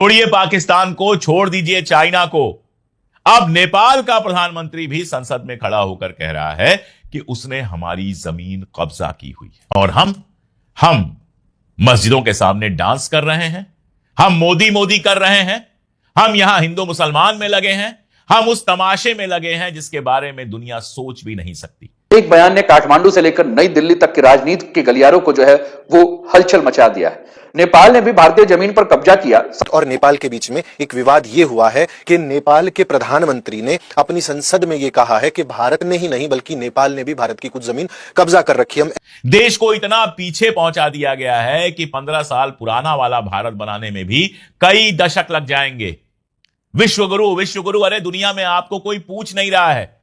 छोड़िए पाकिस्तान को, छोड़ दीजिए चाइना को। अब नेपाल का प्रधानमंत्री भी संसद में खड़ा होकर कह रहा है कि उसने हमारी जमीन कब्जा की हुई है और हम मस्जिदों के सामने डांस कर रहे हैं, हम मोदी मोदी कर रहे हैं, हम यहां हिंदू मुसलमान में लगे हैं, हम उस तमाशे में लगे हैं जिसके बारे में दुनिया सोच भी नहीं सकती। एक बयान ने काठमांडू से लेकर नई दिल्ली तक की राजनीति के गलियारों को जो है वो हलचल मचा दिया है। नेपाल ने भी भारतीय जमीन पर कब्जा किया और नेपाल के बीच में एक विवाद यह हुआ है कि नेपाल के प्रधानमंत्री ने अपनी संसद में यह कहा है कि भारत ने ही नहीं बल्कि नेपाल ने भी भारत की कुछ जमीन कब्जा कर रखी है। देश को इतना पीछे पहुंचा दिया गया है कि 15 साल पुराना वाला भारत बनाने में भी कई दशक लग जाएंगे। विश्वगुरु, अरे दुनिया में आपको कोई पूछ नहीं रहा है।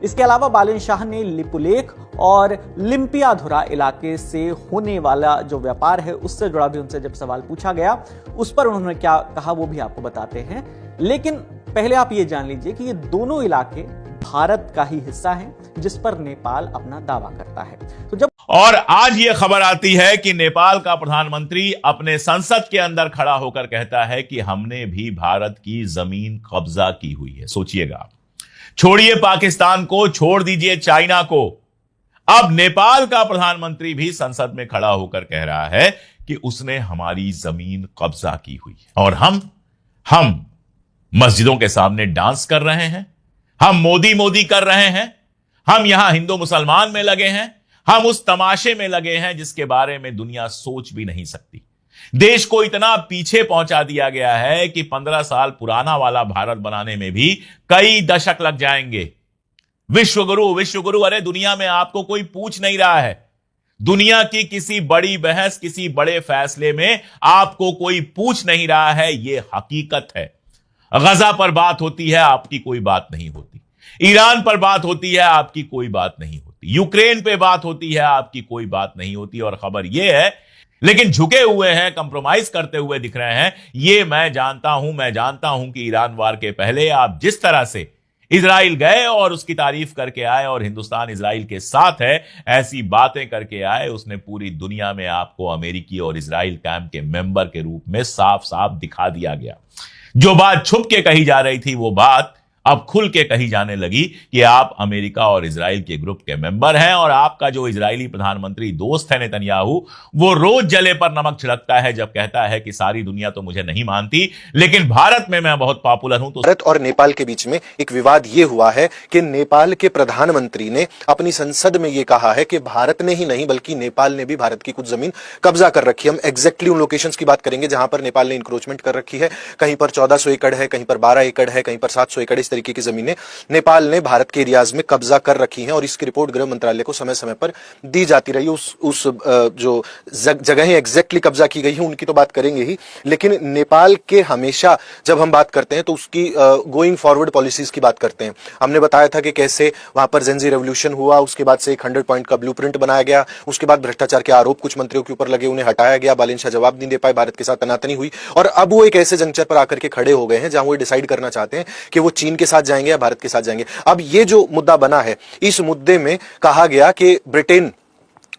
इसके अलावा बालन शाह ने लिपुलेख और लिम्पियाधुरा इलाके से होने वाला जो व्यापार है उससे जुड़ा भी उनसे जब सवाल पूछा गया, उस पर उन्होंने क्या कहा वो भी आपको बताते हैं। लेकिन पहले आप ये जान लीजिए कि ये दोनों इलाके भारत का ही हिस्सा हैं जिस पर नेपाल अपना दावा करता है। तो जब और आज ये खबर आती है कि नेपाल का प्रधानमंत्री अपने संसद के अंदर खड़ा होकर कहता है कि हमने भी भारत की जमीन कब्जा की हुई है। सोचिएगा, छोड़िए पाकिस्तान को, छोड़ दीजिए चाइना को। अब नेपाल का प्रधानमंत्री भी संसद में खड़ा होकर कह रहा है कि उसने हमारी जमीन कब्जा की हुई है और हम मस्जिदों के सामने डांस कर रहे हैं, हम मोदी मोदी कर रहे हैं, हम यहां हिंदू मुसलमान में लगे हैं, हम उस तमाशे में लगे हैं जिसके बारे में दुनिया सोच भी नहीं सकती। देश को इतना पीछे पहुंचा दिया गया है कि 15 साल पुराना वाला भारत बनाने में भी कई दशक लग जाएंगे। विश्वगुरु, अरे दुनिया में आपको कोई पूछ नहीं रहा है। दुनिया की किसी बड़ी बहस, किसी बड़े फैसले में आपको कोई पूछ नहीं रहा है। यह हकीकत है। गजा पर बात होती है, आपकी कोई बात नहीं होती। ईरान पर बात होती है, आपकी कोई बात नहीं होती। यूक्रेन पे बात होती है, आपकी कोई बात नहीं होती। और खबर यह है, लेकिन झुके हुए हैं, कंप्रोमाइज करते हुए दिख रहे हैं। ये मैं जानता हूं कि ईरान वार के पहले आप जिस तरह से इजराइल गए और उसकी तारीफ करके आए और हिंदुस्तान इजराइल के साथ है ऐसी बातें करके आए, उसने पूरी दुनिया में आपको अमेरिकी और इजराइल कैंप के मेंबर के रूप में साफ साफ दिखा दिया गया। जो बात छुप के कही जा रही थी वो बात अब खुल के कही जाने लगी कि आप अमेरिका और इजराइल के ग्रुप के मेंबर हैं और आपका जो इजरायली प्रधानमंत्री दोस्त है नेतन्याहू, वो रोज जले पर नमक छिड़कता है जब कहता है कि सारी दुनिया तो मुझे नहीं मानती, लेकिन भारत में मैं बहुत पॉपुलर हूं। तो भारत और नेपाल के बीच में एक विवाद यह हुआ है कि नेपाल के प्रधानमंत्री ने अपनी संसद में यह कहा है कि भारत ने ही नहीं बल्कि नेपाल ने भी भारत की कुछ जमीन कब्जा कर रखी है। हम एग्जैक्टली उन लोकेशंस की बात करेंगे जहां पर नेपाल ने इंक्रोचमेंट कर रखी है। कहीं पर 1400 एकड़ है, कहीं पर 12 एकड़ है, कहीं पर 700 एकड़, इस तरीके की जमीनें नेपाल ने भारत के एरियाज में कब्जा कर रखी हैं और इसकी रिपोर्ट गृह मंत्रालय को समय समय पर दी जाती रही। उस जो जगहें एग्जैक्टली कब्जा की गई हैं उनकी तो बात करेंगे ही, लेकिन नेपाल के हमेशा जब हम बात करते हैं तो उसकी गोइंग फॉरवर्ड पॉलिसीज की बात करते हैं। हमने बताया था कि कैसे वहां पर जेनजी रेवोल्यूशन हुआ, उसके बाद से एक 100 पॉइंट का ब्लूप्रिंट बनाया गया, उसके बाद भ्रष्टाचार के आरोप कुछ मंत्रियों के ऊपर लगे, उन्हें हटाया गया, बालन शाह जवाब नहीं दे पाए, भारत के साथ तनातनी हुई और अब वो एक ऐसे जंक्चर पर आकर के खड़े हो गए हैं जहां वो डिसाइड करना चाहते हैं कि वो चीन के साथ जाएंगे या भारत के साथ जाएंगे। अब ये जो मुद्दा बना है, इस मुद्दे में कहा गया कि ब्रिटेन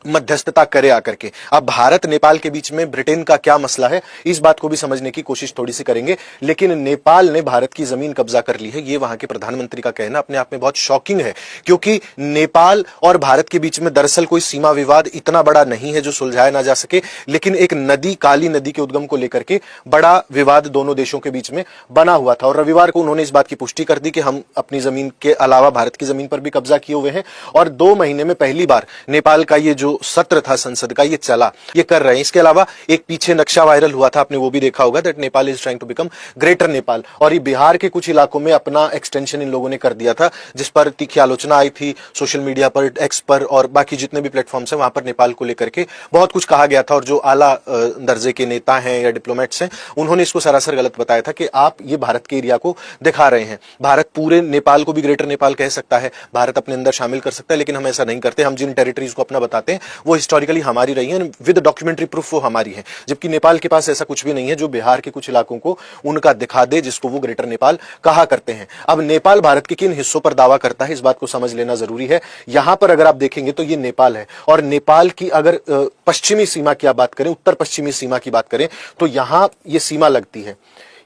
मध्यस्थता करे आकर के। अब भारत नेपाल के बीच में ब्रिटेन का क्या मसला है, इस बात को भी समझने की कोशिश थोड़ी सी करेंगे। लेकिन नेपाल ने भारत की जमीन कब्जा कर ली है, ये वहां के प्रधानमंत्री का कहना अपने आप में बहुत शॉकिंग है, क्योंकि नेपाल और भारत के बीच में दरअसल कोई सीमा विवाद इतना बड़ा नहीं है जो सुलझाया ना जा सके, लेकिन एक नदी, काली नदी के उद्गम को लेकर के बड़ा विवाद दोनों देशों के बीच में बना हुआ था। और रविवार को उन्होंने इस बात की पुष्टि कर दी कि हम अपनी जमीन के अलावा भारत की जमीन पर भी कब्जा किए हुए हैं और 2 महीने में पहली बार नेपाल का ये जो सत्र था संसद का, ये चला, ये कर रहे हैं। इसके अलावा एक पीछे नक्शा वायरल हुआ था, आपने वो भी देखा होगा, that Nepal is trying to become greater Nepal, और ये बिहार के कुछ इलाकों में अपना एक्सटेंशन इन लोगों ने कर दिया था, जिस पर तीखी आलोचना आई थी सोशल मीडिया पर, एक्स पर और बाकी जितने भी प्लेटफॉर्म्स हैं, वहां पर नेपाल को लेकर के बहुत कुछ कहा गया था। और जो आला दर्जे के नेता हैं या डिप्लोमेट्स हैं, उन्होंने इसको सरासर गलत बताया था कि आप ये भारत के एरिया को दिखा रहे हैं। भारत पूरे नेपाल को भी ग्रेटर नेपाल कह सकता है, भारत अपने अंदर शामिल कर सकता है, लेकिन हम ऐसा नहीं करते। हम जिन टेरिटरीज को अपना बताते हैं वो हिस्टोरिकली हमारी रही है, विद डॉक्यूमेंट्री प्रूफ वो हमारी है, जबकि नेपाल के पास ऐसा कुछ भी नहीं है जो बिहार के कुछ इलाकों को उनका दिखा दे, जिसको वो ग्रेटर नेपाल कहा करते हैं। अब नेपाल भारत के किन हिस्सों पर दावा करता है, इस बात को समझ लेना जरूरी है। यहां पर अगर आप देखेंगे तो ये नेपाल है, और नेपाल की अगर पश्चिमी सीमा की आप बात करें, उत्तर पश्चिमी सीमा की बात करें, तो यहां ये सीमा लगती है।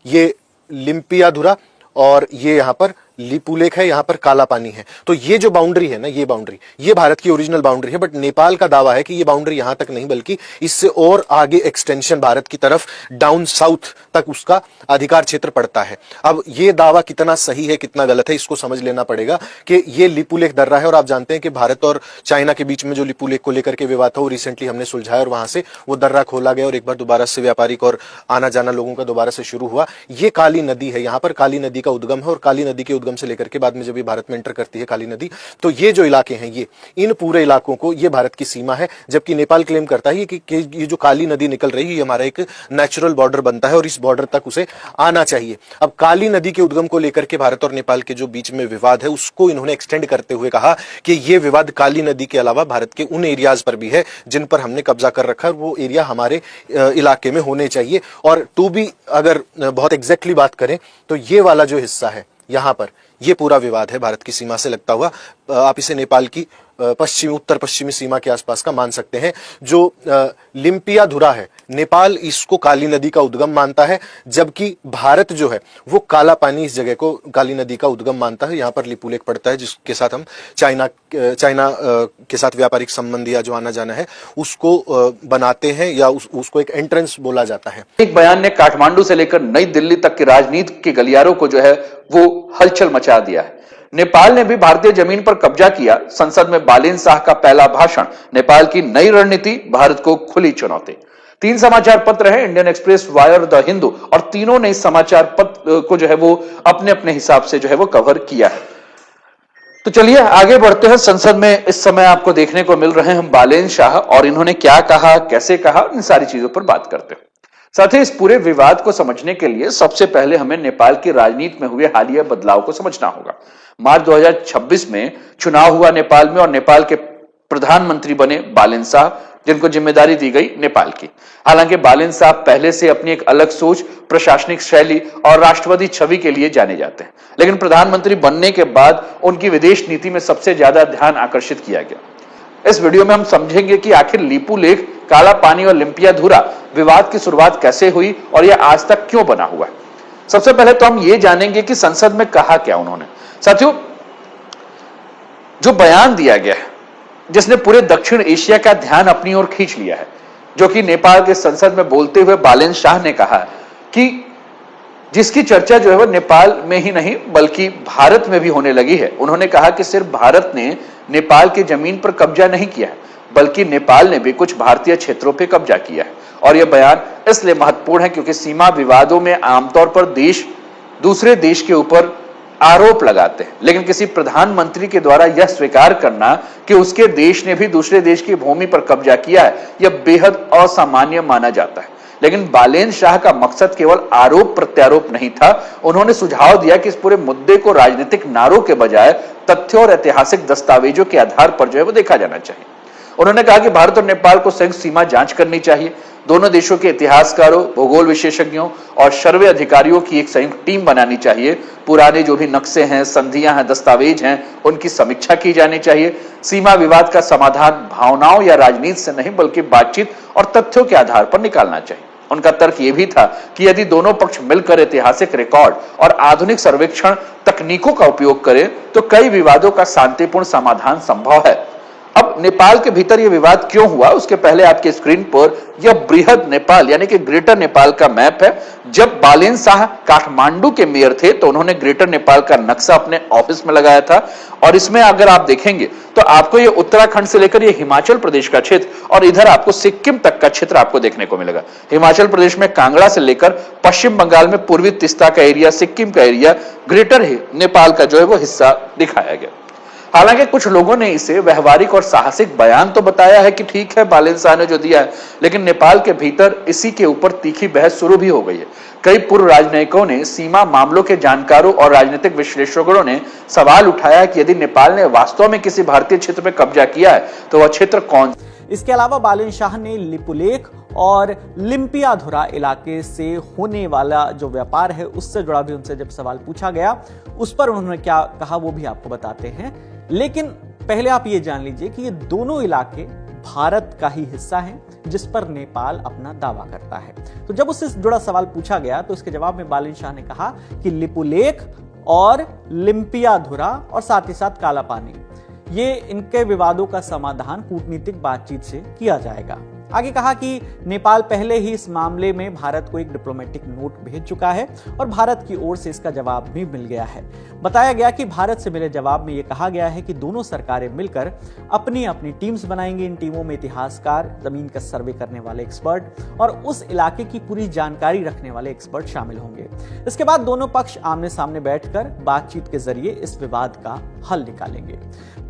ये लिम्पियाधुरा और ये यहाँ पर लिपुलेख है, यहाँ पर काला पानी है। तो ये जो बाउंड्री है ना, ये बाउंड्री, ये भारत की ओरिजिनल बाउंड्री है, बट नेपाल का दावा है कि ये बाउंड्री यहां तक नहीं बल्कि इससे और आगे एक्सटेंशन भारत की तरफ डाउन साउथ तक उसका अधिकार क्षेत्र पड़ता है। अब ये दावा कितना सही है कितना गलत है इसको समझ लेना पड़ेगा कि ये लिपुलेख दर्रा है, और आप जानते हैं कि भारत और चाइना के बीच में जो लिपुलेख को लेकर के विवाद था वो रिसेंटली हमने सुलझाया और वहां से वो दर्रा खोला गया और एक बार दोबारा से व्यापारिक और आना जाना लोगों का दोबारा से शुरू हुआ। ये काली नदी है, यहाँ पर काली नदी का उद्गम है, और काली नदी के उद्गम से लेकर के बाद में जब ये भारत में एंटर करती है काली नदी, तो ये जो इलाके हैं ये इन पूरे इलाकों को ये भारत की सीमा है। जबकि नेपाल क्लेम करता है कि ये जो काली नदी निकल रही है ये हमारा एक नेचुरल बॉर्डर बनता है और इस बॉर्डर तक उसे आना चाहिए। अब काली नदी के उद्गम को लेकर के भारत और नेपाल के जो बीच में विवाद है उसको इन्होंने एक्सटेंड करते हुए कहा कि ये विवाद काली नदी के अलावा भारत के उन एरियाज पर भी है जिन पर हमने कब्जा कर रखा है, वो एरिया हमारे इलाके में होने चाहिए। और टू बी अगर बहुत एग्जैक्टली बात करें तो ये वाला जो हिस्सा है यहां पर ये पूरा विवाद है भारत की सीमा से लगता हुआ। आप इसे नेपाल की उत्तर पश्चिमी सीमा के आसपास का मान सकते हैं। जो लिम्पियाधुरा है, नेपाल इसको काली नदी का उद्गम मानता है, जबकि भारत जो है वो काला पानी इस जगह को काली नदी का उद्गम मानता है। यहाँ पर लिपुलेख पड़ता है जिसके साथ हम चाइना के साथ व्यापारिक संबंध या जो आना जाना है उसको बनाते हैं या उसको एक एंट्रेंस बोला जाता है। एक बयान ने काठमांडू से लेकर नई दिल्ली तक की राजनीति के गलियारों को जो है वो हलचल मचा दिया है। नेपाल ने भी भारतीय जमीन पर कब्जा किया, संसद में बालेन शाह का पहला भाषण, नेपाल की नई रणनीति, भारत को खुली चुनौती। 3 समाचार पत्र हैं, Indian express, wire, the Hindu, और तीनों ने इस समाचार पत्र को जो है वो अपने अपने हिसाब से जो है वो कवर किया है। तो चलिए आगे बढ़ते हैं। संसद में इस समय आपको देखने को मिल रहे हैं बालेन शाह, और इन्होंने क्या कहा, कैसे कहा, इन सारी चीजों पर बात करते हैं। साथ ही इस पूरे विवाद को समझने के लिए सबसे पहले हमें नेपाल की राजनीति में हुए हालिया बदलाव को समझना होगा। मार्च 2026 में चुनाव हुआ नेपाल में, और नेपाल के प्रधानमंत्री बने बालेन शाह, जिनको जिम्मेदारी दी गई नेपाल की। हालांकि बालेन शाह पहले से अपनी एक अलग सोच, प्रशासनिक शैली और राष्ट्रवादी छवि के लिए जाने जाते हैं, लेकिन प्रधानमंत्री बनने के बाद उनकी विदेश नीति में सबसे ज्यादा ध्यान आकर्षित किया गया। इस वीडियो में हम समझेंगे कि आखिर लिपुलेख, काला पानी और लिम्पियाधुरा विवाद की शुरुआत कैसे हुई और यह आज तक क्यों बना हुआ है। सबसे पहले तो हम ये जानेंगे कि संसद में कहा क्या उन्होंने। साथियों, जो बयान दिया गया है जिसने पूरे दक्षिण एशिया का ध्यान अपनी ओर खींच लिया है, जो कि नेपाल के संसद में बोलते हुए बालेन शाह ने कहा कि जिसकी चर्चा जो है वो नेपाल में ही नहीं बल्कि भारत में भी होने लगी है। उन्होंने कहा कि सिर्फ भारत ने नेपाल की जमीन पर कब्जा नहीं किया है, बल्कि नेपाल ने भी कुछ भारतीय क्षेत्रों पर कब्जा किया है। और यह बयान इसलिए महत्वपूर्ण है क्योंकि सीमा विवादों में आमतौर पर देश दूसरे देश के ऊपर आरोप लगाते हैं, लेकिन किसी प्रधानमंत्री के द्वारा यह स्वीकार करना कि उसके देश ने भी दूसरे देश की भूमि पर कब्जा किया है, यह बेहद असामान्य माना जाता है। लेकिन बालेन शाह का मकसद केवल आरोप प्रत्यारोप नहीं था। उन्होंने सुझाव दिया कि इस पूरे मुद्दे को राजनीतिक नारों के बजाय तथ्यों और ऐतिहासिक दस्तावेजों के आधार पर जो है वो देखा जाना चाहिए। उन्होंने कहा कि भारत और नेपाल को संयुक्त सीमा जांच करनी चाहिए। दोनों देशों के इतिहासकारों, भूगोल विशेषज्ञों और सर्वे अधिकारियों की एक संयुक्त टीम बनानी चाहिए। पुराने जो भी नक्शे हैं, संधियां हैं, दस्तावेज हैं, उनकी समीक्षा की जानी चाहिए। सीमा विवाद का समाधान भावनाओं या राजनीति से नहीं बल्कि बातचीत और तथ्यों के आधार पर निकालना चाहिए। उनका तर्क यह भी था कि यदि दोनों पक्ष मिलकर ऐतिहासिक रिकॉर्ड और आधुनिक सर्वेक्षण तकनीकों का उपयोग करें तो कई विवादों का शांतिपूर्ण समाधान संभव है। अब नेपाल के भीतर यह विवाद क्यों हुआ, उसके पहले आपके स्क्रीन पर यह बृहद नेपाल यानी कि ग्रेटर नेपाल का मैप है। जब बालेन शाह काठमांडू के मेयर थे तो उन्होंने ग्रेटर नेपाल का नक्शा अपने ऑफिस में लगाया था, और इसमें अगर आप देखेंगे तो आपको ये उत्तराखंड से लेकर ये हिमाचल प्रदेश का क्षेत्र और इधर आपको सिक्किम तक का क्षेत्र आपको देखने को मिलेगा। हिमाचल प्रदेश में कांगड़ा से लेकर पश्चिम बंगाल में पूर्वी तिस्ता का एरिया, सिक्किम का एरिया, ग्रेटर नेपाल का जो है वो हिस्सा दिखाया गया। हालांकि कुछ लोगों ने इसे व्यवहारिक और साहसिक बयान तो बताया है कि ठीक है बालेन शाह ने जो दिया है, लेकिन नेपाल के भीतर इसी के ऊपर तीखी बहस शुरू भी हो गई है। कई पूर्व राजनयिकों ने, सीमा मामलों के जानकारों और राजनीतिक विश्लेषकों ने सवाल उठाया कि यदि नेपाल ने वास्तव में किसी भारतीय क्षेत्र पर कब्जा किया है तो वह क्षेत्र कौन। इसके अलावा बालेन शाह ने लिपुलेख और लिम्पियाधुरा इलाके से होने वाला जो व्यापार है उससे जुड़ा भी उनसे जब सवाल पूछा गया, उस पर उन्होंने क्या कहा वो भी आपको बताते हैं। लेकिन पहले आप ये जान लीजिए कि ये दोनों इलाके भारत का ही हिस्सा हैं, जिस पर नेपाल अपना दावा करता है। तो जब उससे जुड़ा सवाल पूछा गया तो इसके जवाब में बालिन शाह ने कहा कि लिपुलेख और लिम्पियाधुरा और साथ ही साथ काला पानी, ये इनके विवादों का समाधान कूटनीतिक बातचीत से किया जाएगा। आगे कहा कि नेपाल पहले ही इस मामले में भारत को एक डिप्लोमेटिक नोट भेज चुका है और भारत की ओर से इसका जवाब भी मिल गया है। बताया गया कि भारत से मिले जवाब में यह कहा गया है कि दोनों सरकारें मिलकर अपनी अपनी टीम्स बनाएंगी। इन टीमों में इतिहासकार, जमीन का सर्वे करने वाले एक्सपर्ट और उस इलाके की पूरी जानकारी रखने वाले एक्सपर्ट शामिल होंगे। इसके बाद दोनों पक्ष आमने सामने बैठकर बातचीत के जरिए इस विवाद का हल निकालेंगे।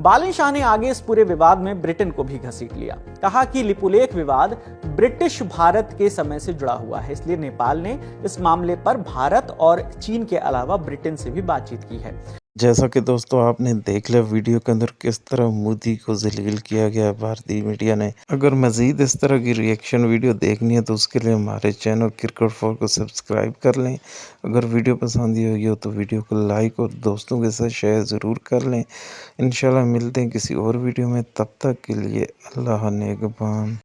बालिन शाह ने आगे इस पूरे विवाद में ब्रिटेन को भी घसीट लिया। कहा कि लिपुलेख विवाद ब्रिटिश भारत के समय से जुड़ा हुआ है, इसलिए नेपाल ने इस मामले पर भारत और चीन के अलावा ब्रिटेन से भी बातचीत की है। जैसा कि दोस्तों आपने देख लिया वीडियो के अंदर किस तरह मोदी को जलील किया गया है भारतीय मीडिया ने। अगर मजीद इस तरह की रिएक्शन वीडियो देखनी है तो उसके लिए हमारे चैनल क्रिकेट4 को सब्सक्राइब कर लें। अगर वीडियो पसंद आई होगी तो वीडियो को लाइक और दोस्तों के साथ शेयर ज़रूर कर लें। इंशाल्लाह मिलते हैं किसी और वीडियो में, तब तक के लिए अल्लाह नेगबान।